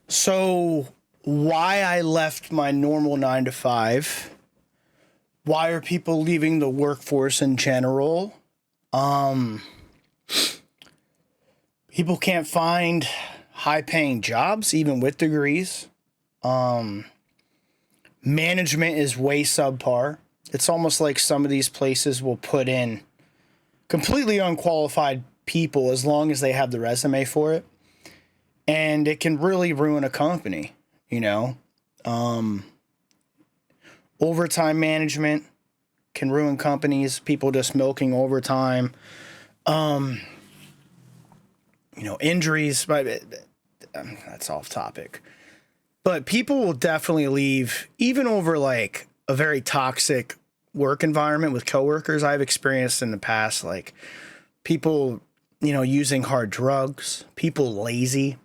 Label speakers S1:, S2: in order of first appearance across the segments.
S1: So, why I left my normal 9 to 5? Why are people leaving the workforce in general? Um, People can't find high-paying jobs, even with degrees. Um, Management is way subpar. It's almost like some of these places will put in completely unqualified people as long as they have the resume for it, and it can really ruin a company. You know, um, Overtime management can ruin companies. People just milking overtime. Um, Injuries, but that's off topic. But people will definitely leave, even over like a very toxic work environment with coworkers. I've experienced in the past, like people, using hard drugs, people lazy.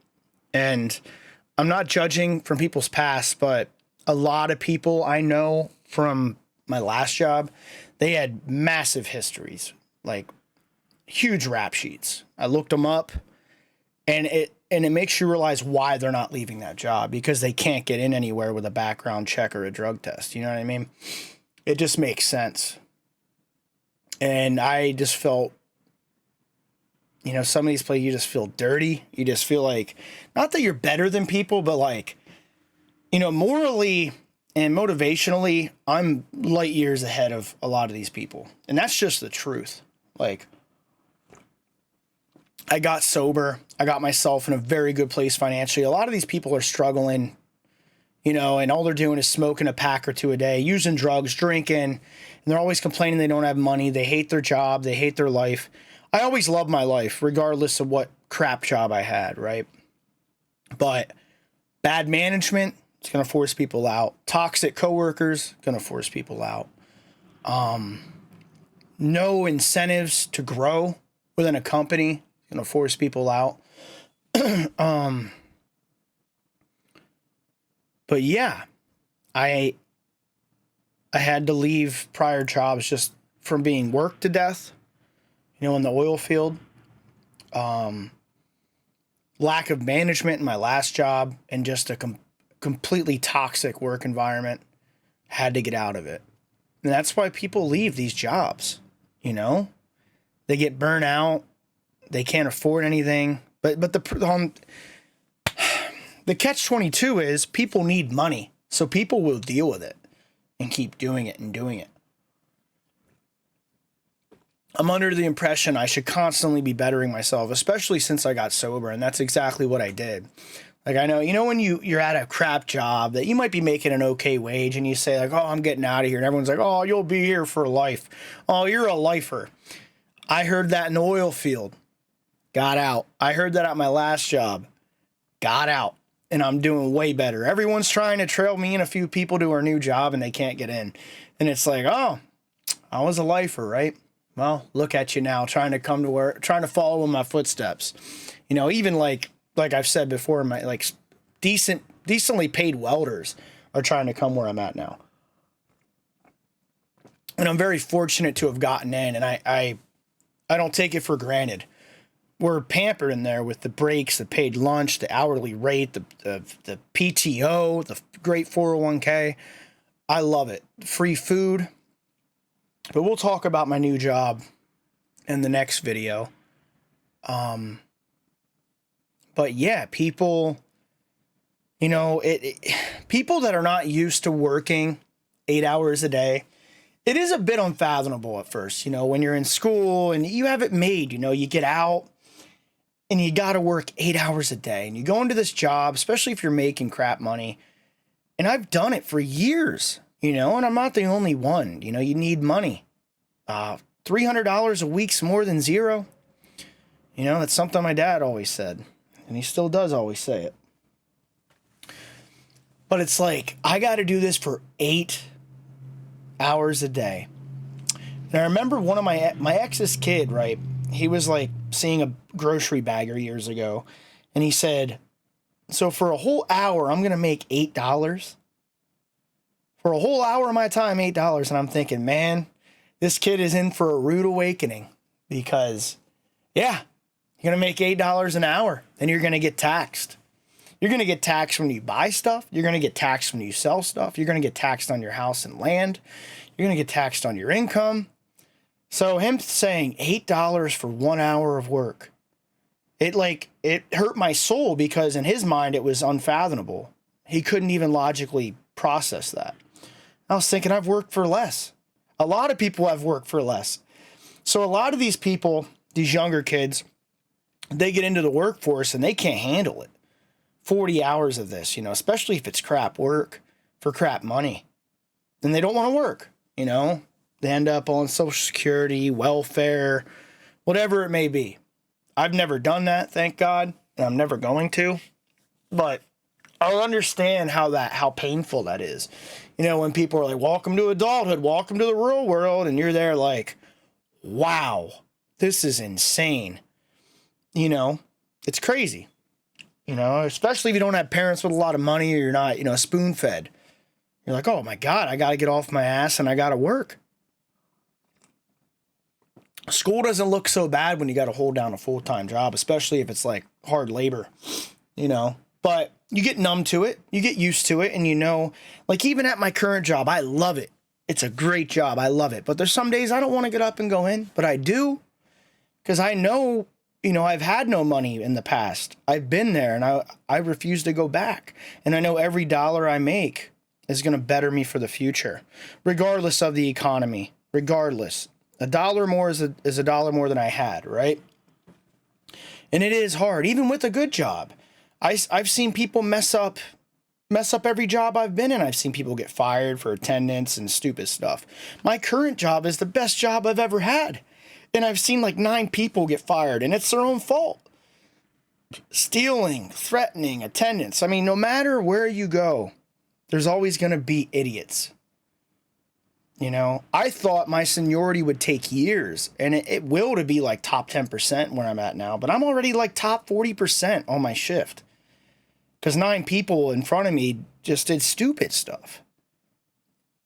S1: And I'm not judging from people's past, but a lot of people I know from my last job, they had massive histories, like huge rap sheets. I looked them up, and it makes you realize why they're not leaving that job, because they can't get in anywhere with a background check or a drug test. You know what I mean? It just makes sense. And I just felt, some of these places, you just feel dirty. You just feel like, not that you're better than people, but like, morally and motivationally, I'm light years ahead of a lot of these people. And that's just the truth. Like, I got sober. I got myself in a very good place financially. A lot of these people are struggling, and all they're doing is smoking a pack or two a day, using drugs, drinking, and they're always complaining they don't have money. They hate their job. They hate their life. I always loved my life, regardless of what crap job I had, right? But bad management, it's going to force people out. Toxic coworkers, going to force people out. No incentives to grow within a company, going to force people out. But yeah, I had to leave prior jobs just from being worked to death, in the oil field. Lack of management in my last job, and just a completely toxic work environment. Had to get out of it. And that's why people leave these jobs, They get burnt out. They can't afford anything. But the catch-22 is people need money. So people will deal with it and keep doing it and doing it. I'm under the impression I should constantly be bettering myself, especially since I got sober, and that's exactly what I did. Like, I know, when you're at a crap job that you might be making an okay wage, and you say, like, oh, I'm getting out of here, and everyone's like, oh, you'll be here for life. Oh, you're a lifer. I heard that in the oil field. Got out. I heard that at my last job. Got out. And I'm doing way better. Everyone's trying to trail me and a few people to our new job, and they can't get in. And it's like, oh, I was a lifer, right? Well, look at you now, trying to come to work, trying to follow in my footsteps. Even like I've said before, my like decently paid welders are trying to come where I'm at now. And I'm very fortunate to have gotten in, and I don't take it for granted. We're pampered in there with the breaks, the paid lunch, the hourly rate, the PTO, the great 401k. I love it. Free food. But we'll talk about my new job in the next video. But yeah, people, people that are not used to working 8 hours a day, it is a bit unfathomable at first, when you're in school and you have it made, you get out and you got to work 8 hours a day, and you go into this job, especially if you're making crap money. And I've done it for years, and I'm not the only one. You need money. $300 a week's more than zero. That's something my dad always said, and he still does always say it. But it's like, I got to do this for 8 hours a day. And I remember one of my ex's kid, right? He was like seeing a grocery bagger years ago, and he said, so for a whole hour, I'm going to make $8. For a whole hour of my time, $8. And I'm thinking, man, this kid is in for a rude awakening, because, yeah, you're going to make $8 an hour, then you're going to get taxed. You're going to get taxed when you buy stuff. You're going to get taxed when you sell stuff. You're going to get taxed on your house and land. You're going to get taxed on your income. So him saying $8 for 1 hour of work, it hurt my soul because in his mind it was unfathomable. He couldn't even logically process that. I was thinking, I've worked for less. A lot of people have worked for less. So a lot of these people, these younger kids, they get into the workforce and they can't handle it. 40 hours of this, especially if it's crap work for crap money. Then they don't want to work, They end up on Social Security, welfare, whatever it may be. I've never done that, thank God, and I'm never going to. But I'll understand how painful that is. When people are like, welcome to adulthood, welcome to the real world, and you're there like, wow, this is insane. It's crazy. Especially if you don't have parents with a lot of money or you're not, spoon-fed. You're like, oh my God, I got to get off my ass and I got to work. School doesn't look so bad when you got to hold down a full-time job, especially if it's like hard labor, But you get numb to it, you get used to it, and like even at my current job, I love it. It's a great job. I love it. But there's some days I don't want to get up and go in, but I do because I know, I've had no money in the past. I've been there and I refuse to go back. And I know every dollar I make is going to better me for the future, regardless of the economy, regardless. A dollar more is a dollar more than I had, right? And it is hard, even with a good job. I've seen people mess up every job I've been in. I've seen people get fired for attendance and stupid stuff. My current job is the best job I've ever had. And I've seen like 9 people get fired, and it's their own fault. Stealing, threatening, attendance. I mean, no matter where you go, there's always going to be idiots. I thought my seniority would take years, and it will to be like top 10% where I'm at now, but I'm already like top 40% on my shift. Because 9 people in front of me just did stupid stuff.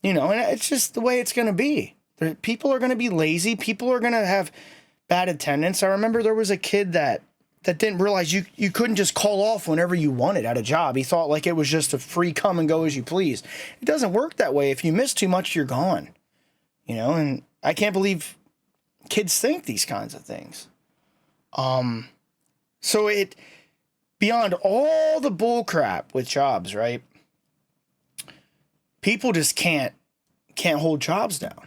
S1: And it's just the way it's going to be. People are going to be lazy. People are going to have bad attendance. I remember there was a kid that didn't realize you couldn't just call off whenever you wanted at a job. He thought like it was just a free come and go as you please. It doesn't work that way. If you miss too much, you're gone. And I can't believe kids think these kinds of things. So beyond all the bull crap with jobs, right? People just can't hold jobs down.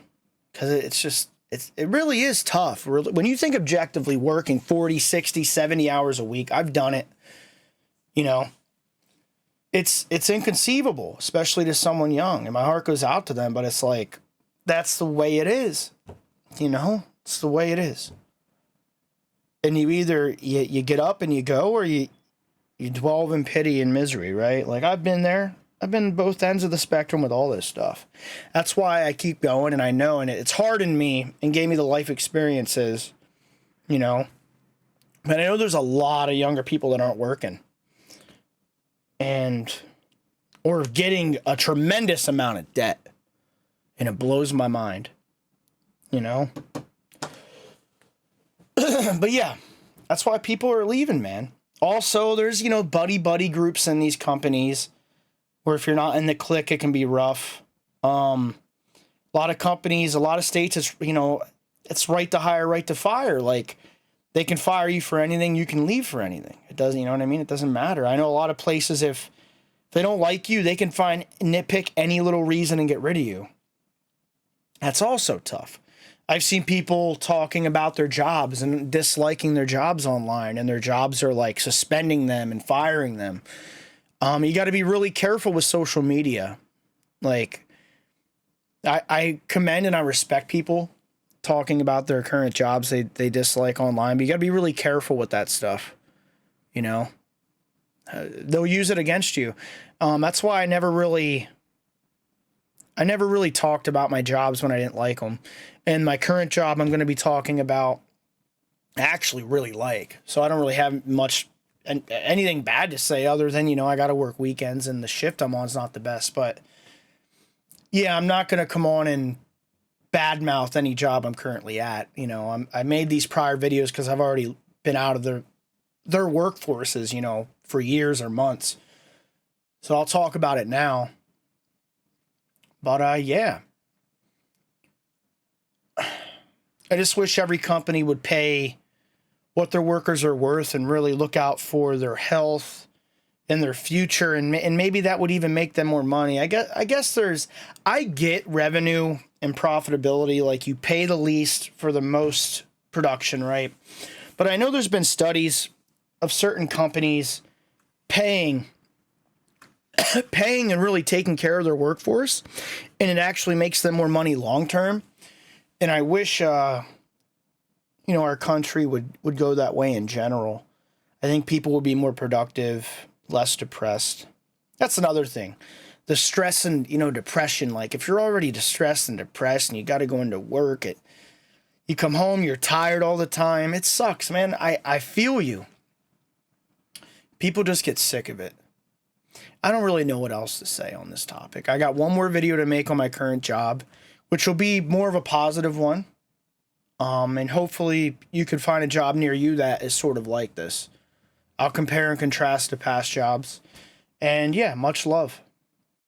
S1: Because it really is tough. When you think objectively working 40, 60, 70 hours a week, I've done it. It's inconceivable, especially to someone young. And my heart goes out to them, but it's like, that's the way it is. It's the way it is. And you either, you get up and you go, or you dwell in pity and misery, right? Like I've been there. I've been both ends of the spectrum with all this stuff. That's why I keep going, and I know, and it's hardened me and gave me the life experiences, But I know there's a lot of younger people that aren't working or getting a tremendous amount of debt, and it blows my mind, But yeah, that's why people are leaving, man. Also, there's, buddy groups in these companies. Or if you're not in the clique, it can be rough. A lot of companies, a lot of states, it's right to hire, right to fire. Like, they can fire you for anything, you can leave for anything. It doesn't, you know what I mean? It doesn't matter. I know a lot of places, if they don't like you, they can nitpick any little reason and get rid of you. That's also tough. I've seen people talking about their jobs and disliking their jobs online, and their jobs are like suspending them and firing them. You got to be really careful with social media. Like, I commend and I respect people talking about their current jobs they dislike online, but you got to be really careful with that stuff. They'll use it against you. That's why I never really talked about my jobs when I didn't like them. And my current job, I'm going to be talking about, I actually really like. So I don't really have much anything bad to say other than, I got to work weekends and the shift I'm on is not the best. But yeah, I'm not going to come on and badmouth any job I'm currently at. I made these prior videos because I've already been out of their workforces, for years or months. So I'll talk about it now. But yeah. I just wish every company would pay what their workers are worth and really look out for their health and their future, and maybe that would even make them more money. I guess I get revenue and profitability, like you pay the least for the most production, right? But I know there's been studies of certain companies paying and really taking care of their workforce, and it actually makes them more money long term. And I wish our country would go that way in general. I think people would be more productive, less depressed. That's another thing. The stress and, depression. Like if you're already distressed and depressed and you got to go into work, you come home, you're tired all the time. It sucks, man. I feel you. People just get sick of it. I don't really know what else to say on this topic. I got one more video to make on my current job, which will be more of a positive one. And hopefully you could find a job near you that is sort of like this. I'll compare and contrast to past jobs. And yeah, much love.